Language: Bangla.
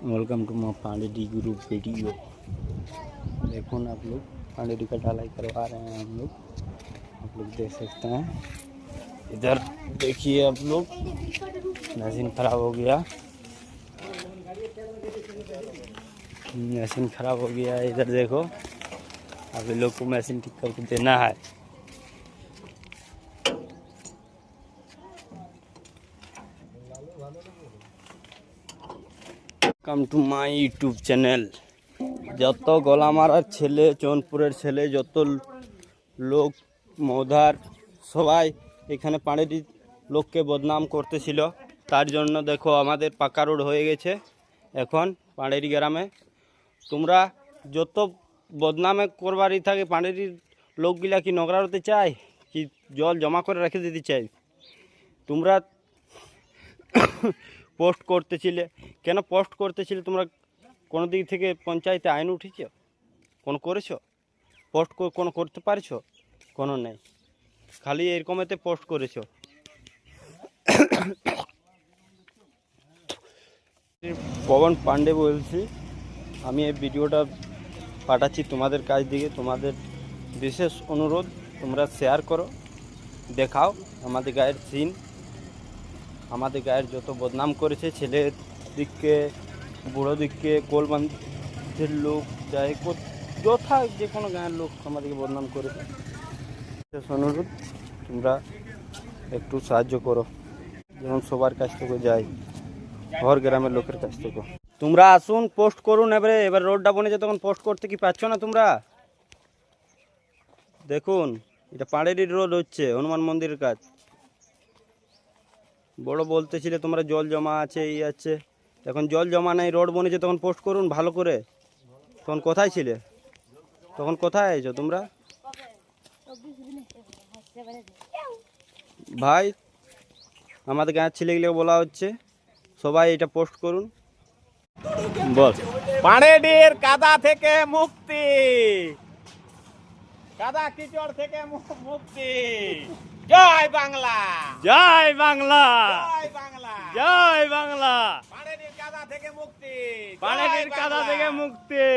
वेलकम टू माई पांडेडी ग्रुप वीडियो। देखो ना आप लोग, पांडेडी का ढलाई करवा रहे हैं हम लोग। आप लोग देख सकते हैं, इधर देखिए आप लोग, मशीन खराब हो गया, मशीन खराब हो गया है। इधर देखो, अभी लोग को मशीन ठीक करके देना है। Welcome to my YouTube channel. যত গলামারার ছেলে, চৌনপুরের ছেলে, যত লোক মৌধার সবাই এখানে পাড়ের লোককে বদনাম করতেছিল। তার জন্য দেখো আমাদের পাকা রোড হয়ে গেছে এখন পাড়ের গ্রামে। তোমরা যত বদনামে করবারই থাকে, পাড়ের লোকগুলা কি নোংরা হতে চায়, কি জল জমা করে রেখে দিতে চাই? তোমরা পোস্ট করতেছিলে কেন? পোস্ট করতেছিলে তোমরা কোনো দিক থেকে পঞ্চায়েতে আইন উঠেছ? কোনো করেছো? পোস্ট কোনো করতে পারছো? কোনো নেই, খালি এরকমেতে পোস্ট করেছো। পবন পান্ডে বলছি, আমি এই ভিডিওটা পাঠাচ্ছি তোমাদের কাছ থেকে। তোমাদের বিশেষ অনুরোধ, তোমরা শেয়ার করো, দেখাও আমাদের গায়ের সিন, আমাদের গায়ের যত বদনাম করেছে, ছেলের দিককে, বুড়ো দিককে, কোলবান্ধের লোক, যাই যথা যে কোনো গায়ের লোক আমাদেরকে বদনাম করেছে। অনুরোধ, তোমরা একটু সাহায্য করো, যেমন সবার কাছ থেকে যাই, ঘর গ্রামের লোকের কাছ থেকে। তোমরা আসুন, পোস্ট করুন। এবার রোডটা বনেছে, তখন পোস্ট করতে কি পাচ্ছ না তোমরা? দেখুন, এটা পাড়েরই রোড হচ্ছে, হনুমান মন্দিরের কাজ। বড় বলতেছিলে তোমরা জল জমা আছে, এই আছে, এখন জল জমা নেই, রোড বনেছে, তখন পোস্ট করুন ভালো করে। তখন কোথায় ছিলে? তখন কোথায় আছো তোমরা? ভাই, আমাদের গাঁয়ের ছেলেগুলোকে বলা হচ্ছে, সবাই এটা পোস্ট করুন। বল, পাড়েডির কাদা থেকে মুক্তি, কাদা কিচড় থেকে মুক্তি। জয় বাংলা, জয় বাংলা, জয় বাংলা, জয় বাংলা। পাড়েডির কাদা থেকে মুক্তি, পাড়ের কাদা থেকে মুক্তি।